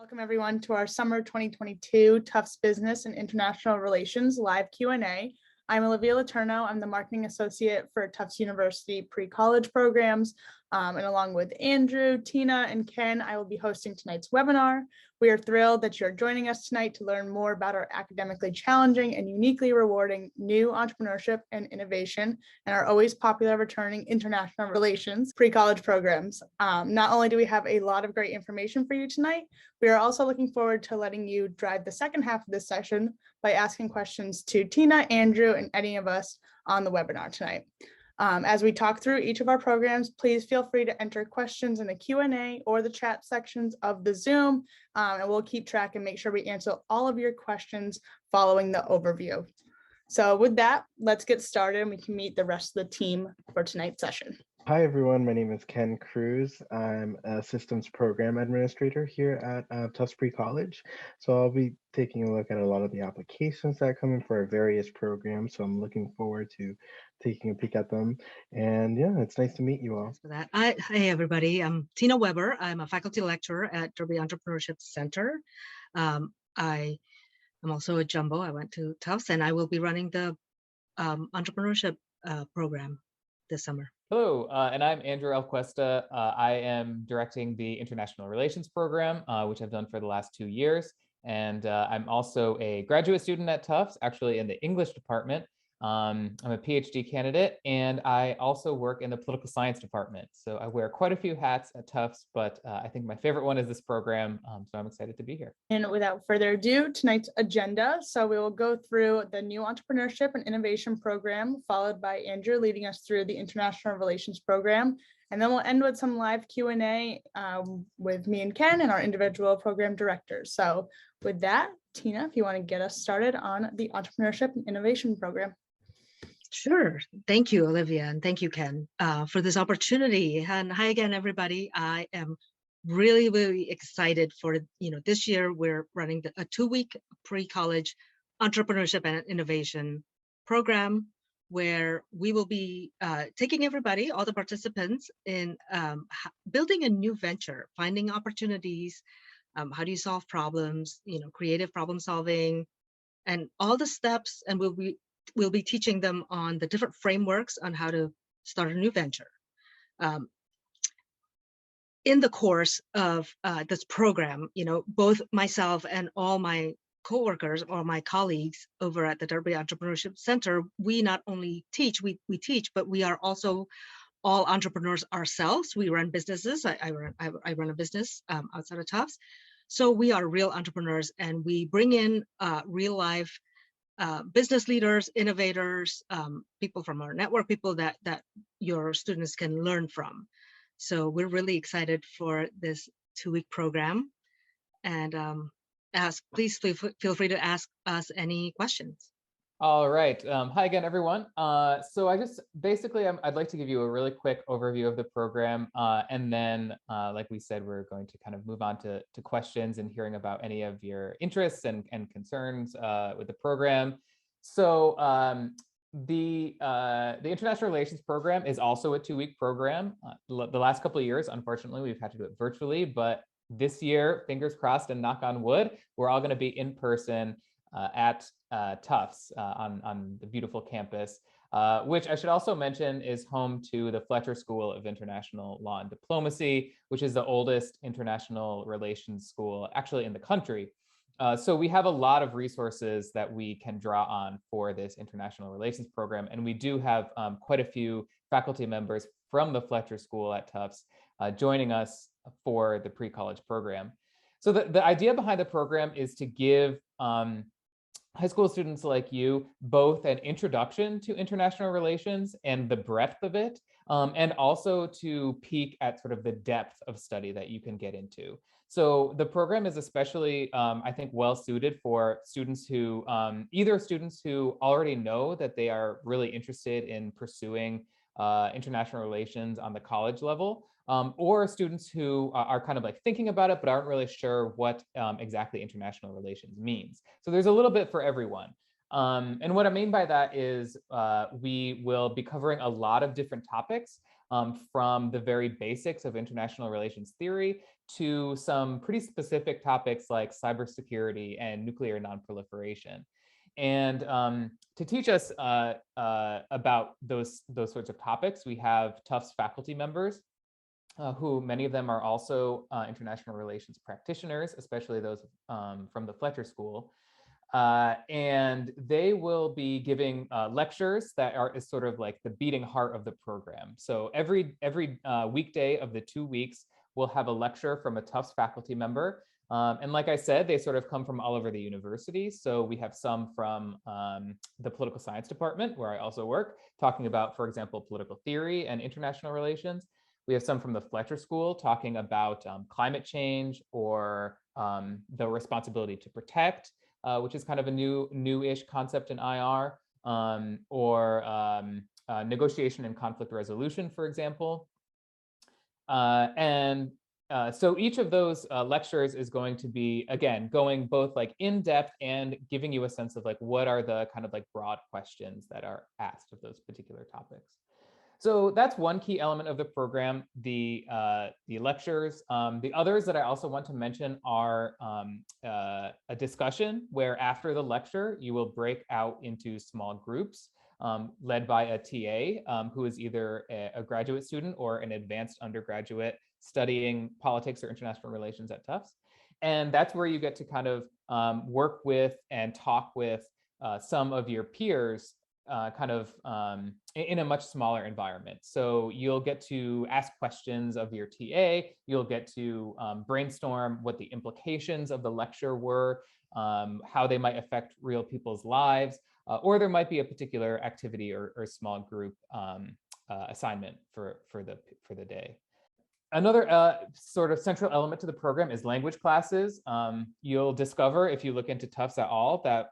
Welcome everyone to our summer 2022 Tufts Business and International Relations live Q&A. I'm Olivia Letourneau. I'm the marketing associate for Tufts University pre-college programs. And along with Andrew, Tina, and Ken, I will be hosting tonight's webinar. We are thrilled that you're joining us tonight to learn more about our academically challenging and uniquely rewarding new entrepreneurship and innovation and our always popular returning international relations pre-college programs. Not only do we have a lot of great information for you tonight, we are also looking forward to letting you drive the second half of this session by asking questions to Tina, Andrew, and any of us on the webinar tonight. As we talk through each of our programs, please feel free to enter questions in the Q&A or the chat sections of the Zoom, and we'll keep track and make sure we answer all of your questions following the overview. So with that, let's get started and we can meet the rest of the team for tonight's session. Hi, everyone. My name is Ken Cruz. I'm a systems program administrator here at Tufts Pre-College. So I'll be taking a look at a lot of the applications that come in for our various programs. So I'm looking forward to taking a peek at them. And yeah, it's nice to meet you all. Thanks for that. Hi, everybody. I'm Tina Weber. I'm a faculty lecturer at Derby Entrepreneurship Center. I am also a jumbo. I went to Tufts, and I will be running the entrepreneurship program this summer. Hello, and I'm Andrew Alcuesta. I am directing the International Relations program, which I've done for the last 2 years. And I'm also a graduate student at Tufts, actually in the English department. I'm a PhD candidate, and I also work in the political science department. So I wear quite a few hats at Tufts, but I think my favorite one is this program. So I'm excited to be here. And without further ado, tonight's agenda. So we will go through the new entrepreneurship and innovation program, followed by Andrew leading us through the international relations program. And then we'll end with some live Q&A with me and Ken and our individual program directors. So with that, Tina, if you want to get us started on the entrepreneurship and innovation program. Sure. Thank you, Olivia, and thank you, Ken, for this opportunity. And hi again, everybody. I am really, really excited for, this year we're running a 2-week pre-college entrepreneurship and innovation program where we will be taking everybody, all the participants, in building a new venture, finding opportunities, how do you solve problems, creative problem solving, and all the steps, and we'll be teaching them on the different frameworks on how to start a new venture. In the course of this program, both myself and all my coworkers or my colleagues over at the Derby Entrepreneurship Center, we not only teach, we teach, but we are also all entrepreneurs ourselves. We run businesses. I run a business outside of Tufts. So we are real entrepreneurs, and we bring in real life business leaders, innovators, people from our network, people that your students can learn from. So we're really excited for this 2-week program, and please feel free to ask us any questions. All right. Hi again, everyone. So I'd like to give you a really quick overview of the program. And then, like we said, we're going to kind of move on to questions and hearing about any of your interests and concerns with the program. So the International Relations program is also a 2-week program. The last couple of years, unfortunately, we've had to do it virtually, but this year, fingers crossed and knock on wood, we're all going to be in person at Tufts on the beautiful campus, which I should also mention is home to the Fletcher School of International Law and Diplomacy, which is the oldest international relations school actually in the country. So we have a lot of resources that we can draw on for this international relations program. And we do have quite a few faculty members from the Fletcher School at Tufts joining us for the pre-college program. So the idea behind the program is to give high school students like you both an introduction to international relations and the breadth of it, and also to peek at sort of the depth of study that you can get into. So the program is especially, I think, well suited for students who, either students who already know that they are really interested in pursuing international relations on the college level, or students who are kind of like thinking about it, but aren't really sure what exactly international relations means. So there's a little bit for everyone. And what I mean by that is we will be covering a lot of different topics. from the very basics of international relations theory to some pretty specific topics like cybersecurity and nuclear nonproliferation. And to teach us about those sorts of topics, we have Tufts faculty members, who many of them are also international relations practitioners, especially those from the Fletcher School. And they will be giving lectures that is sort of like the beating heart of the program. So every weekday of the 2 weeks, we'll have a lecture from a Tufts faculty member. And like I said, they sort of come from all over the university. So we have some from the political science department, where I also work, talking about, for example, political theory and international relations. We have some from the Fletcher School talking about climate change or the responsibility to protect, which is kind of a new-ish concept in IR, or negotiation and conflict resolution, for example. So each of those lectures is going to be, again, going both like in depth and giving you a sense of like what are the kind of like broad questions that are asked of those particular topics. So that's one key element of the program, the lectures. The others that I also want to mention are a discussion where after the lecture, you will break out into small groups led by a TA who is either a graduate student or an advanced undergraduate studying politics or international relations at Tufts. And that's where you get to kind of work with and talk with some of your peers in a much smaller environment. So you'll get to ask questions of your TA, you'll get to brainstorm what the implications of the lecture were, how they might affect real people's lives, or there might be a particular activity or small group assignment for the day. Another sort of central element to the program is language classes. You'll discover, if you look into Tufts at all, that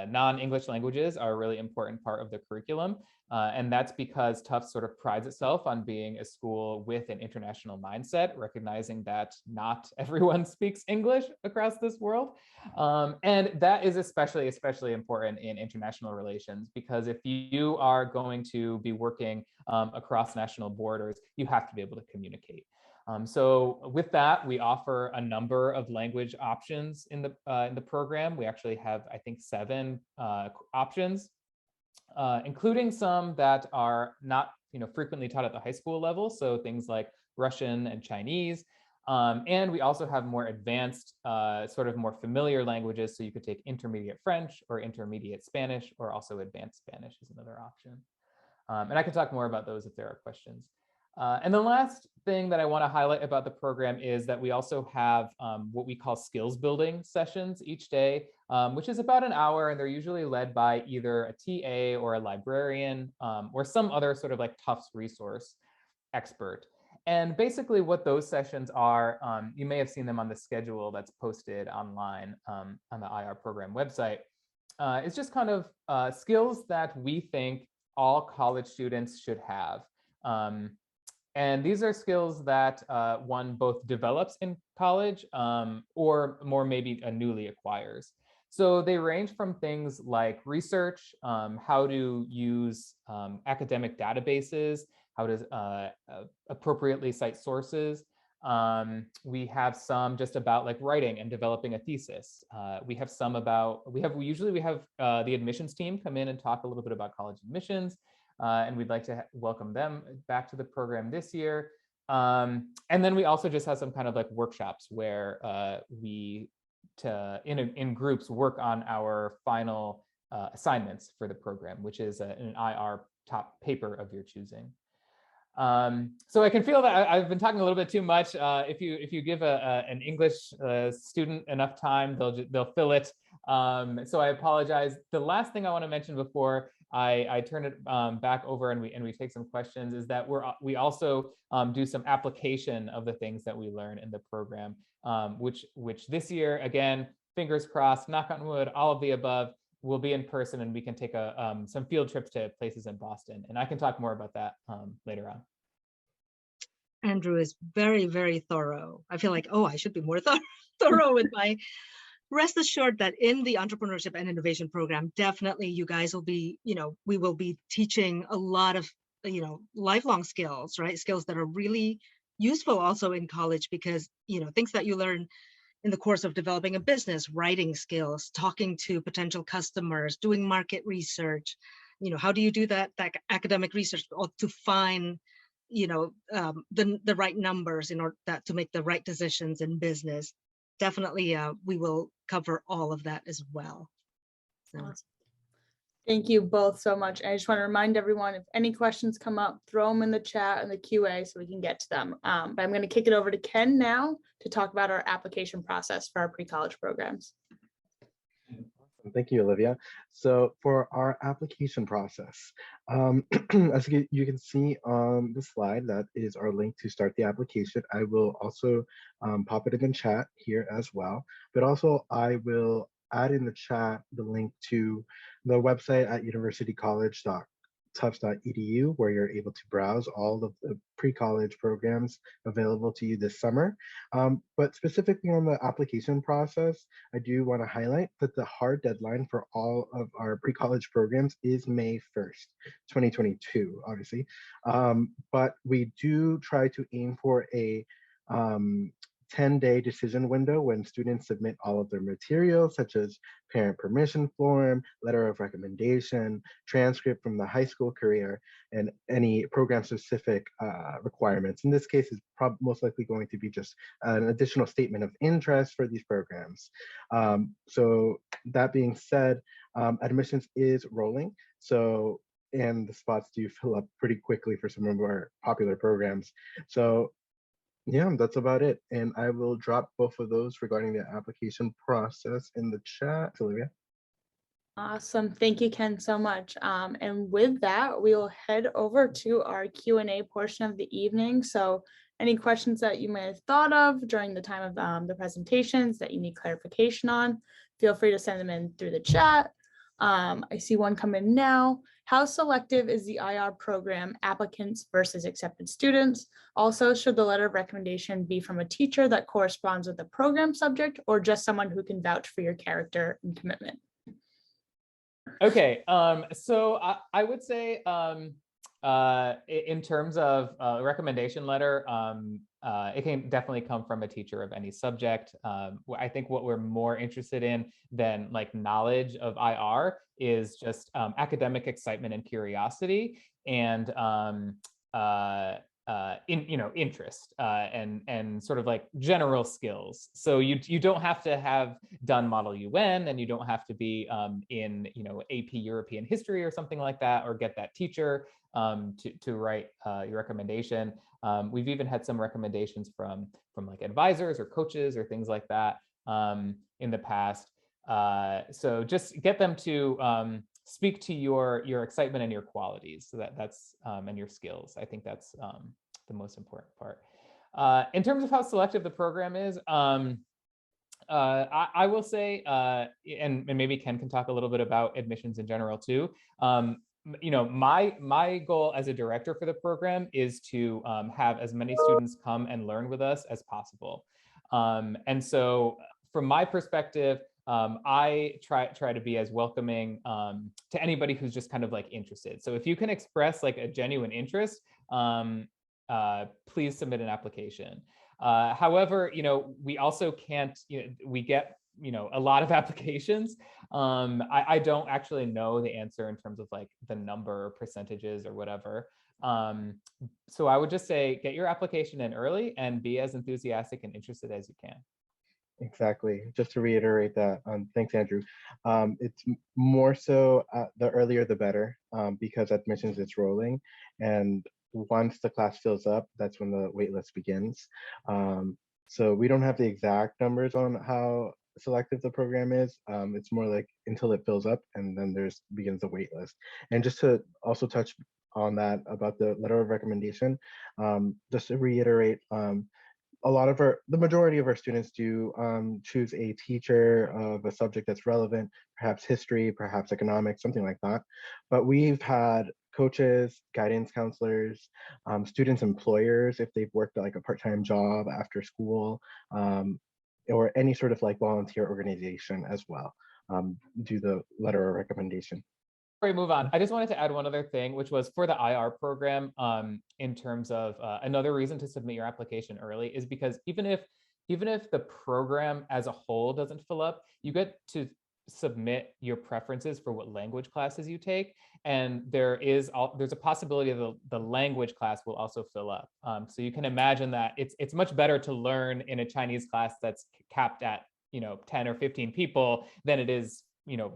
non-English languages are a really important part of the curriculum. And that's because Tufts sort of prides itself on being a school with an international mindset, recognizing that not everyone speaks English across this world. And that is especially important in international relations, because if you are going to be working across national borders, you have to be able to communicate. So with that, we offer a number of language options in the program. We actually have, I think, 7 options, including some that are not frequently taught at the high school level. So things like Russian and Chinese. And we also have more advanced, sort of more familiar languages. So you could take intermediate French or intermediate Spanish, or also advanced Spanish is another option. And I can talk more about those if there are questions. And the last thing that I want to highlight about the program is that we also have what we call skills building sessions each day, which is about an hour, and they're usually led by either a TA or a librarian or some other sort of like Tufts resource expert. And basically what those sessions are, you may have seen them on the schedule that's posted online on the IR program website. It's just kind of skills that we think all college students should have. And these are skills that one both develops in college or more maybe newly acquires. So they range from things like research, how to use academic databases, how to appropriately cite sources. We have some just about like writing and developing a thesis. We have some about, usually we have the admissions team come in and talk a little bit about college admissions. And we'd like to welcome them back to the program this year. And then we also just have some kind of like workshops where we, in groups, work on our final assignments for the program, which is an IR top paper of your choosing. So I can feel that I've been talking a little bit too much. If you give an English student enough time, they'll fill it. So I apologize. The last thing I want to mention before I turn it back over and we take some questions is that we also do some application of the things that we learn in the program, which this year, again, fingers crossed, knock on wood, all of the above, will be in person, and we can take some field trips to places in Boston. And I can talk more about that later on. Andrew is very, very thorough. I feel like, oh, I should be more thorough with my. Rest assured that in the Entrepreneurship and Innovation program, definitely you guys will be, we will be teaching a lot of lifelong skills, right? Skills that are really useful also in college, because, things that you learn in the course of developing a business, writing skills, talking to potential customers, doing market research. How do you do that academic research to find, the right numbers in order to make the right decisions in business? Definitely, we will cover all of that as well. So. Awesome. Thank you both so much. I just want to remind everyone, if any questions come up, throw them in the chat and the QA so we can get to them. But I'm going to kick it over to Ken now to talk about our application process for our pre-college programs. Thank you, Olivia. So for our application process, as you can see on the slide, that is our link to start the application. I will also pop it in the chat here as well, but also I will add in the chat the link to the website at universitycollege.tufts.edu, where you're able to browse all of the pre-college programs available to you this summer. But specifically on the application process, I do want to highlight that the hard deadline for all of our pre-college programs is May 1st, 2022, obviously. But we do try to aim for a 10-day decision window when students submit all of their materials, such as parent permission form, letter of recommendation, transcript from the high school career, and any program-specific requirements. In this case, it's most likely going to be just an additional statement of interest for these programs. So that being said, admissions is rolling. So, and the spots do fill up pretty quickly for some of our popular programs. So yeah, that's about it. And I will drop both of those regarding the application process in the chat, Olivia. Awesome. Thank you, Ken, so much. And with that, we will head over to our Q&A portion of the evening. So any questions that you may have thought of during the time of the presentations that you need clarification on, feel free to send them in through the chat. I see one come in now. How selective is the IR program, applicants versus accepted students? Also, should the letter of recommendation be from a teacher that corresponds with the program subject, or just someone who can vouch for your character and commitment? Okay, so I would say in terms of recommendation letter, it can definitely come from a teacher of any subject. I think what we're more interested in than like knowledge of IR is just academic excitement and curiosity, and interest and sort of like general skills. So you don't have to have done Model UN, and you don't have to be in AP European history or something like that, or get that teacher to write your recommendation. We've even had some recommendations from like advisors or coaches or things like that in the past. So just get them to speak to your excitement and your qualities. So that's and your skills. I think that's the most important part. In terms of how selective the program is, I will say, and maybe Ken can talk a little bit about admissions in general too. My goal as a director for the program is to have as many students come and learn with us as possible. And so from my perspective, I try to be as welcoming to anybody who's just kind of like interested. So if you can express like a genuine interest, please submit an application. However, we also can't, we get, a lot of applications. I don't actually know the answer in terms of like the number or percentages or whatever. So I would just say, get your application in early and be as enthusiastic and interested as you can. Exactly. Just to reiterate that, thanks, Andrew. It's more so the earlier the better, because admissions is rolling, and once the class fills up, that's when the wait list begins. So we don't have the exact numbers on how selective the program is. It's more like until it fills up, and then begins the wait list. And just to also touch on that about the letter of recommendation, just to reiterate, the majority of our students do choose a teacher of a subject that's relevant, perhaps history, perhaps economics, something like that. But we've had coaches, guidance counselors, students' employers, if they've worked like a part-time job after school, or any sort of like volunteer organization as well, do the letter of recommendation. we move on, I just wanted to add one other thing, which was for the IR program, in terms of another reason to submit your application early is because even if the program as a whole doesn't fill up, you get to submit your preferences for what language classes you take. And there's a possibility that the language class will also fill up. So you can imagine that it's much better to learn in a Chinese class that's capped at 10 or 15 people than it is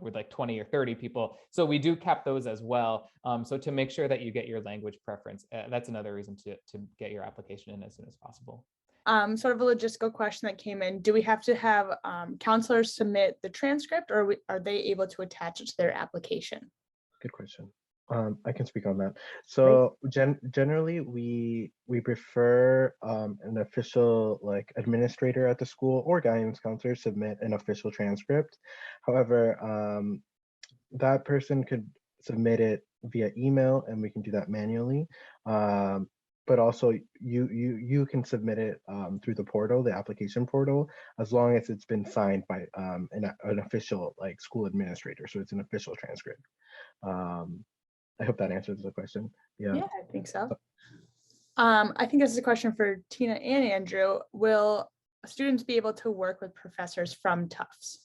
with like 20 or 30 people. So we do cap those as well. So to make sure that you get your language preference, that's another reason to get your application in as soon as possible. Sort of a logistical question that came in. Do we have to have counselors submit the transcript, or are they able to attach it to their application? Good question. I can speak on that. So generally, we prefer an official administrator at the school or guidance counselor submit an official transcript. However, that person could submit it via email, and we can do that manually. But also, you can submit it through the portal, the application portal, as long as it's been signed by an official school administrator. So it's an official transcript. I hope that answers the question. Yeah, I think so. I think this is a question for Tina and Andrew. Will students be able to work with professors from Tufts?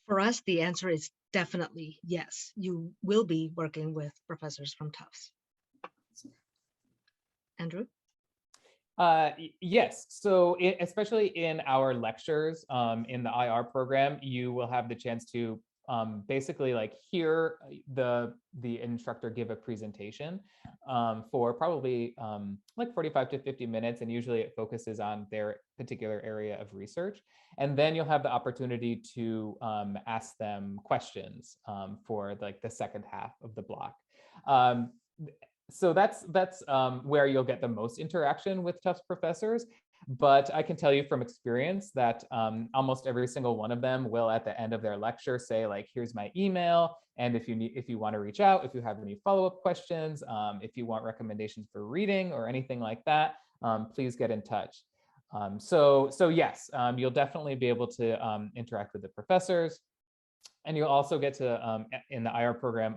For us, the answer is definitely yes. You will be working with professors from Tufts. Andrew? Yes. So especially in our lectures in the IR program, you will have the chance to basically hear the instructor give a presentation for probably 45 to 50 minutes, and usually it focuses on their particular area of research. And then you'll have the opportunity to ask them questions for the second half of the block. So that's where you'll get the most interaction with Tufts professors. But I can tell you from experience that almost every single one of them will, at the end of their lecture, say here's my email, and if you want to reach out, if you have any follow-up questions, if you want recommendations for reading or anything like that, please get in touch. So yes, you'll definitely be able to interact with the professors. And you'll also get to, in the IR program,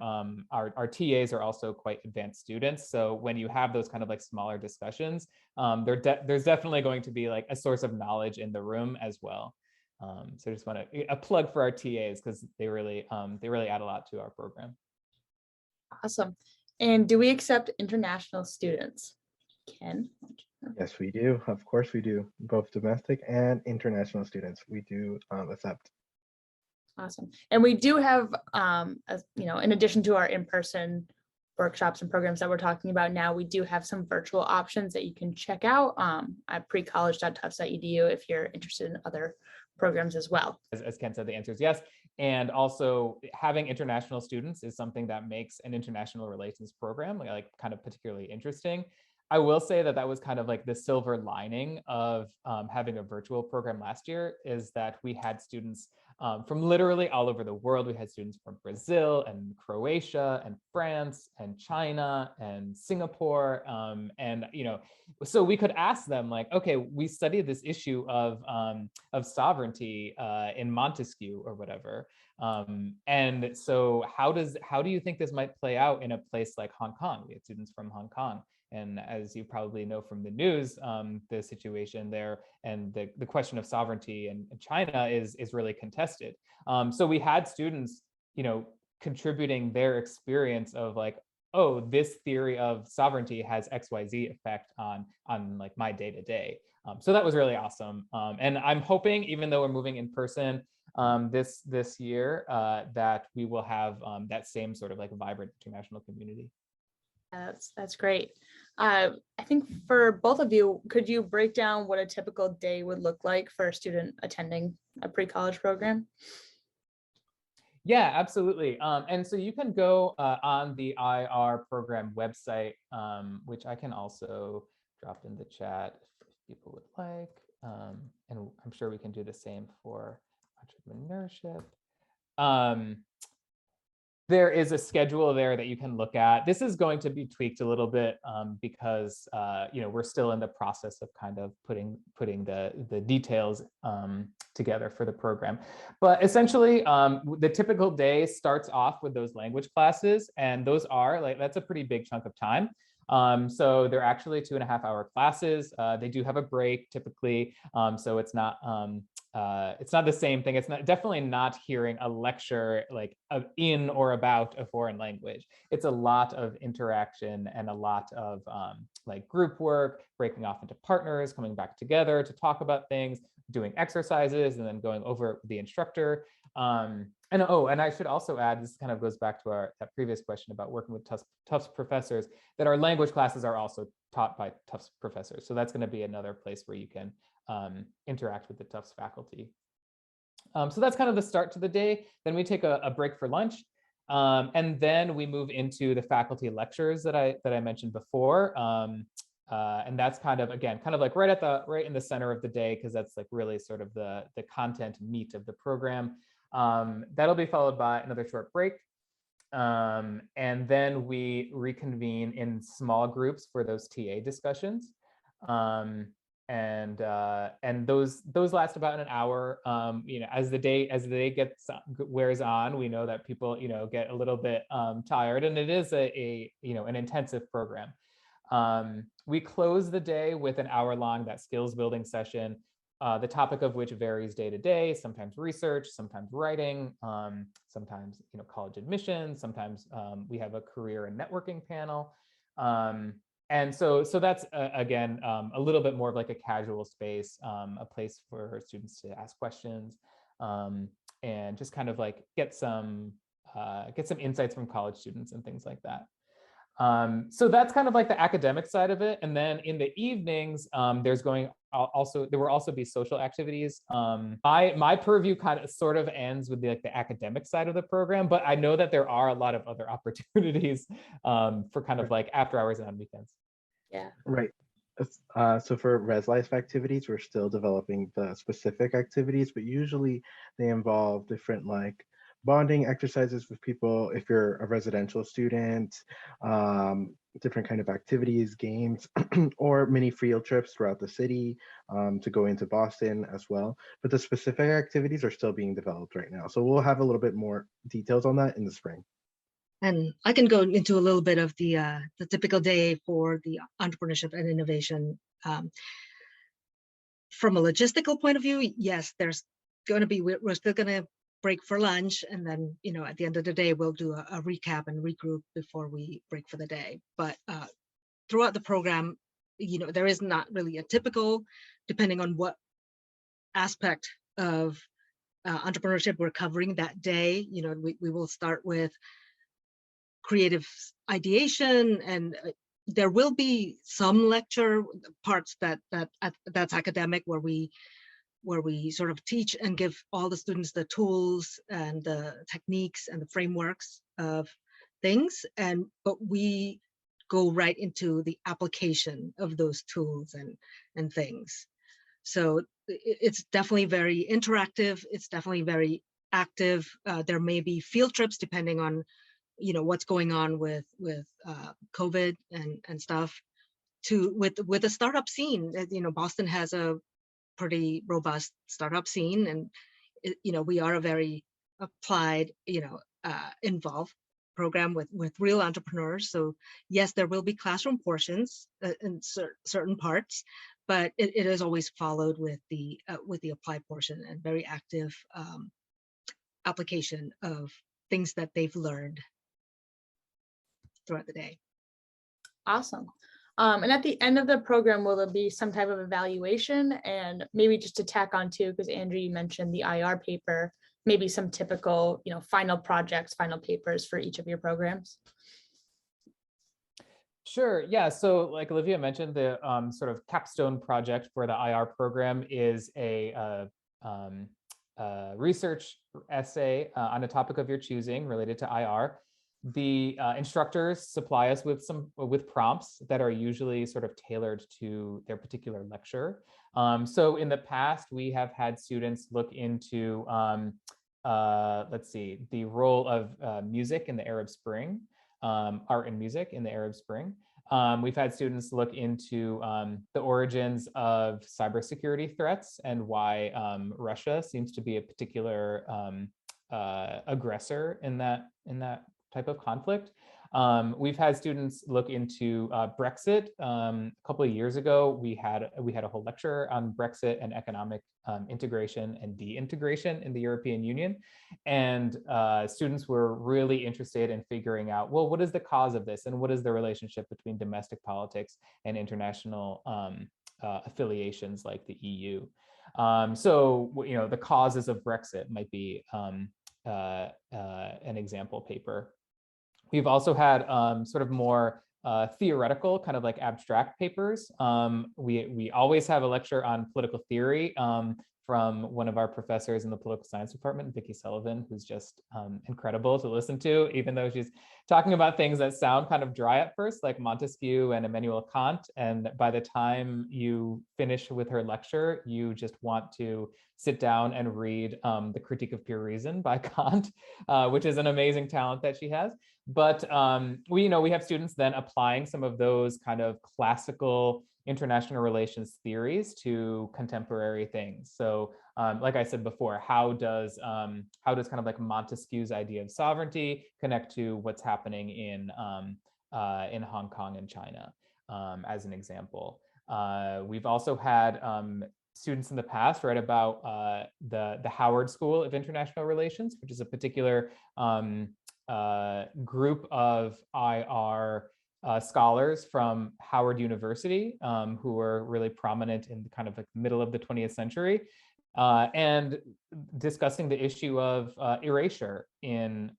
our TAs are also quite advanced students. So when you have those kind of smaller discussions, there's definitely going to be a source of knowledge in the room as well. So I just want a plug for our TAs because they really add a lot to our program. Awesome. And do we accept international students? Ken? Yes, we do. Of course we do. Both domestic and international students, we do accept. Awesome. And we do have, in addition to our in-person workshops and programs that we're talking about now, we do have some virtual options that you can check out at precollege.tufts.edu if you're interested in other programs as well. As Ken said, the answer is yes. And also having international students is something that makes an international relations program kind of particularly interesting. I will say that was kind of the silver lining of having a virtual program last year, is that we had students from literally all over the world. We had students from Brazil and Croatia and France and China and Singapore. And, so we could ask them okay, we studied this issue of sovereignty in Montesquieu or whatever. And so how do you think this might play out in a place like Hong Kong? We had students from Hong Kong. And as you probably know from the news, the situation there and the question of sovereignty in China is really contested. So we had students, contributing their experience of oh, this theory of sovereignty has XYZ effect on my day to day. So that was really awesome. And I'm hoping, even though we're moving in person this year, that we will have that same sort of vibrant international community. That's great. I think for both of you, could you break down what a typical day would look like for a student attending a pre-college program? Yeah, absolutely. And so you can go on the IR program website, which I can also drop in the chat if people would like. And I'm sure we can do the same for entrepreneurship. there is a schedule there that you can look at. This is going to be tweaked a little bit because we're still in the process of kind of putting the details together for the program. But essentially, the typical day starts off with those language classes, and those are that's a pretty big chunk of time. So they're actually 2.5-hour classes. They do have a break typically, so it's not the same thing. It's definitely not hearing a lecture like in or about a foreign language. It's a lot of interaction and a lot of like group work, breaking off into partners, coming back together to talk about things, doing exercises, and then going over it with the instructor. And I should also add, this kind of goes back to that previous question about working with Tufts professors, that our language classes are also taught by Tufts professors. So that's going to be another place where you can interact with the Tufts faculty. So that's kind of the start to the day. Then we take a break for lunch. And then we move into the faculty lectures that I mentioned before. And that's kind of, again, kind of like right in the center of the day, because that's like really sort of the content meat of the program. That'll be followed by another short break. And then we reconvene in small groups for those TA discussions. And those last about an hour. As the day wears on, we know that people get a little bit tired, and it is an intensive program. We close the day with an hour-long that skills building session, the topic of which varies day to day. Sometimes research, sometimes writing, sometimes college admissions. Sometimes we have a career and networking panel. And so that's, again, a little bit more of like a casual space, a place for students to ask questions and just kind of like get some insights from college students and things like that. So that's kind of like the academic side of it. And then in the evenings, there will also be social activities. My purview kind of sort of ends with the academic side of the program, but I know that there are a lot of other opportunities for kind of like after hours and on weekends. Yeah. Right. So for Res Life activities, we're still developing the specific activities, but usually they involve different like bonding exercises with people. If you're a residential student, different kind of activities, games, or mini field trips throughout the city to go into Boston as well. But the specific activities are still being developed right now. So we'll have a little bit more details on that in the spring. And I can go into a little bit of the typical day for the entrepreneurship and innovation. From a logistical point of view, yes, there's going to be, we're still going to break for lunch, and then at the end of the day we'll do a recap and regroup before we break for the day. But throughout the program, there is not really a typical, depending on what aspect of entrepreneurship we're covering that day. We will start with creative ideation, and there will be some lecture parts that's academic, where we sort of teach and give all the students the tools and the techniques and the frameworks of things, but we go right into the application of those tools and things. So it's definitely very interactive. It's definitely very active. There may be field trips depending on what's going on with COVID and stuff. With the startup scene, Boston has a pretty robust startup scene, and we are a very applied, involved program with real entrepreneurs. So yes, there will be classroom portions in certain parts, but it is always followed with the applied portion and very active application of things that they've learned throughout the day. Awesome. And at the end of the program, will there be some type of evaluation? And maybe just to tack on too, because Andrew, you mentioned the IR paper, maybe some typical, final projects, final papers for each of your programs? Sure. Yeah. So like Olivia mentioned, the sort of capstone project for the IR program is a research essay on a topic of your choosing related to IR. The instructors supply us with prompts that are usually sort of tailored to their particular lecture. So in the past, we have had students look into let's see, the role of music in the Arab Spring, art and music in the Arab Spring. We've had students look into the origins of cybersecurity threats and why Russia seems to be a particular aggressor in that type of conflict. We've had students look into Brexit. A couple of years ago, we had a whole lecture on Brexit and economic integration and de-integration in the European Union. And students were really interested in figuring out, well, what is the cause of this? And what is the relationship between domestic politics and international affiliations like the EU? So, you know, the causes of Brexit might be an example paper. We've also had sort of more theoretical, kind of like abstract papers. We always have a lecture on political theory from one of our professors in the political science department, Vicki Sullivan, who's just incredible to listen to, even though she's talking about things that sound kind of dry at first, like Montesquieu and Immanuel Kant. And by the time you finish with her lecture, you just want to sit down and read The Critique of Pure Reason by Kant, which is an amazing talent that she has. But we have students then applying some of those kind of classical international relations theories to contemporary things. So like I said before, how does kind of like Montesquieu's idea of sovereignty connect to what's happening in Hong Kong and China, as an example. We've also had students in the past write about the Howard School of International Relations, which is a particular group of IR scholars from Howard University who were really prominent in the kind of like middle of the 20th century, and discussing the issue of erasure in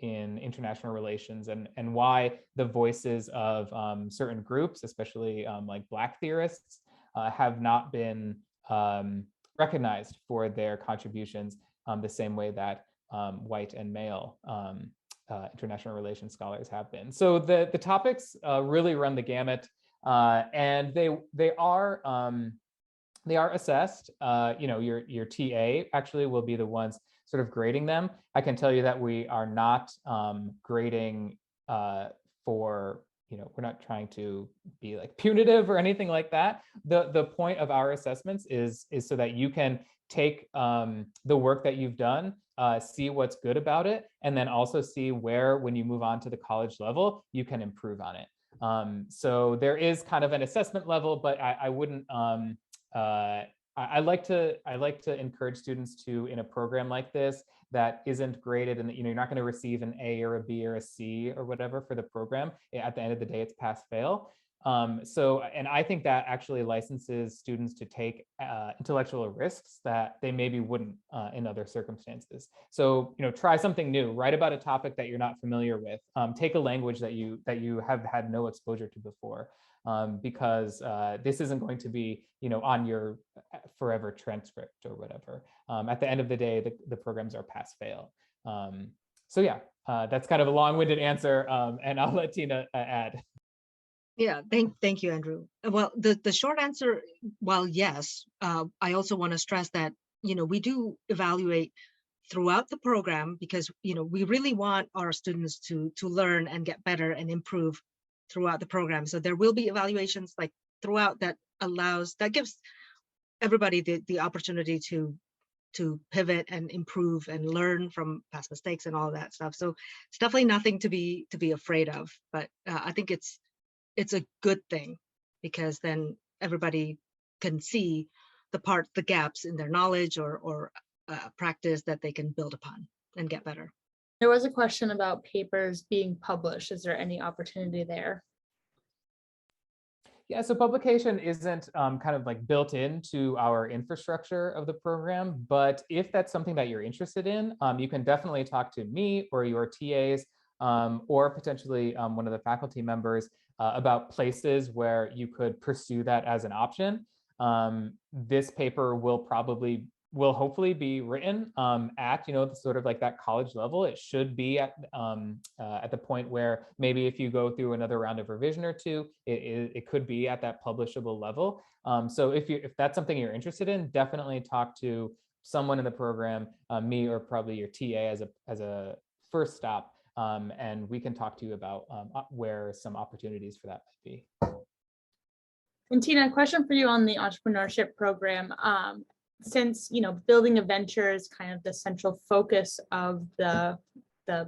international relations, and why the voices of certain groups, especially like Black theorists, have not been recognized for their contributions the same way that white and male international relations scholars have been. So the topics really run the gamut, and they are assessed. Your TA actually will be the ones sort of grading them. I can tell you that we are not grading for, we're not trying to be like punitive or anything like that. The point of our assessments is so that you can take the work that you've done, see what's good about it, and then also see where, when you move on to the college level, you can improve on it. So there is kind of an assessment level, but I wouldn't. I like to encourage students to, in a program like this that isn't graded, and you're not going to receive an A or a B or a C or whatever for the program. At the end of the day, it's pass fail. And I think that actually licenses students to take intellectual risks that they maybe wouldn't in other circumstances. So, try something new, write about a topic that you're not familiar with, take a language that you have had no exposure to before, because this isn't going to be, on your forever transcript or whatever. At the end of the day, the programs are pass fail. So yeah, that's kind of a long-winded answer, and I'll let Tina add. Yeah, thank you, Andrew. Well, the short answer, well, yes. I also want to stress that, we do evaluate throughout the program, because, we really want our students to learn and get better and improve throughout the program. So there will be evaluations like throughout that gives everybody the opportunity to pivot and improve and learn from past mistakes and all of that stuff. So it's definitely nothing to be afraid of, but I think it's a good thing, because then everybody can see the gaps in their knowledge or practice that they can build upon and get better. There was a question about papers being published. Is there any opportunity there? Yeah, so publication isn't kind of like built into our infrastructure of the program, but if that's something that you're interested in, you can definitely talk to me or your TAs, or potentially one of the faculty members about places where you could pursue that as an option. This paper will hopefully be written at, sort of like that college level. It should be at the point where maybe if you go through another round of revision or two, it could be at that publishable level. So if that's something you're interested in, definitely talk to someone in the program, me or probably your TA as a first stop, and we can talk to you about where some opportunities for that might be. And Tina, a question for you on the entrepreneurship program. Since building a venture is kind of the central focus of the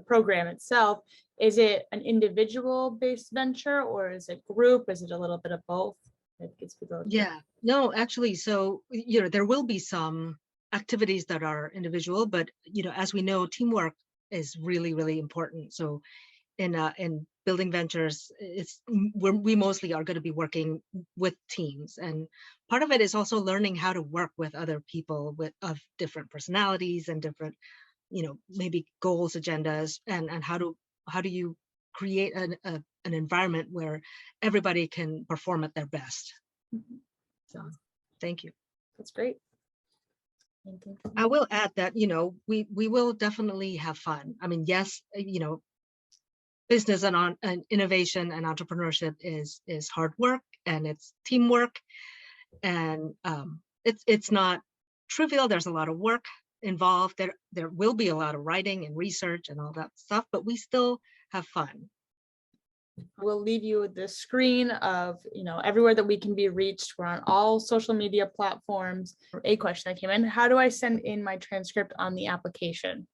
program itself, is it an individual based venture or is it group? Is it a little bit of both? Yeah, no, actually, so there will be some activities that are individual, but as we know, teamwork is really, really important. So in building ventures, we mostly are going to be working with teams, and part of it is also learning how to work with other people of different personalities and different maybe goals, agendas, and how do you create an environment where everybody can perform at their best. So thank you. That's great. I will add that we will definitely have fun. I mean, yes, business and innovation and entrepreneurship is hard work, and it's teamwork, and it's not trivial. There's a lot of work involved. There will be a lot of writing and research and all that stuff, but we still have fun. We'll leave you with the screen of everywhere that we can be reached. We're on all social media platforms. A question that came in: how do I send in my transcript on the application?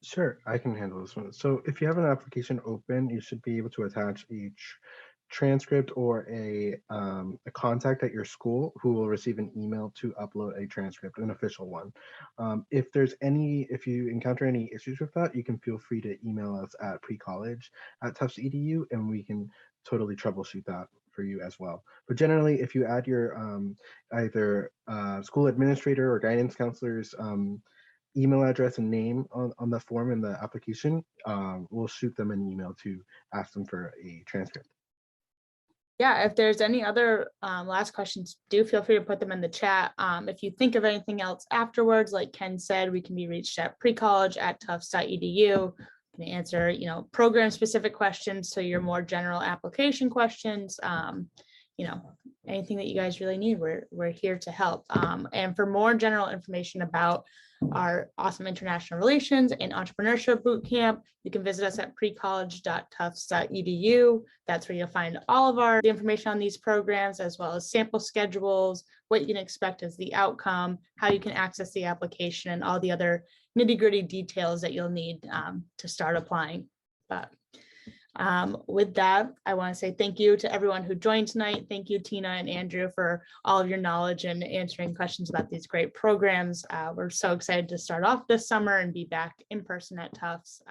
Sure, I can handle this one. So if you have an application open, you should be able to attach each transcript or a contact at your school who will receive an email to upload a transcript, an official one. If you encounter any issues with that, you can feel free to email us at precollege@tufts.edu, and we can totally troubleshoot that for you as well. But generally, if you add your either school administrator or guidance counselor's email address and name on the form in the application, we'll shoot them an email to ask them for a transcript. Yeah, if there's any other last questions, do feel free to put them in the chat. If you think of anything else afterwards, like Ken said, we can be reached at precollege@tufts.edu. Can answer program specific questions to your more general application questions. Anything that you guys really need, we're here to help. And for more general information about our awesome international relations and entrepreneurship bootcamp, you can visit us at precollege.tufts.edu. That's where you'll find all of the information on these programs, as well as sample schedules, what you can expect as the outcome, how you can access the application, and all the other nitty-gritty details that you'll need to start applying. But with that, I want to say thank you to everyone who joined tonight. Thank you, Tina and Andrew, for all of your knowledge and answering questions about these great programs. We're so excited to start off this summer and be back in person at Tufts.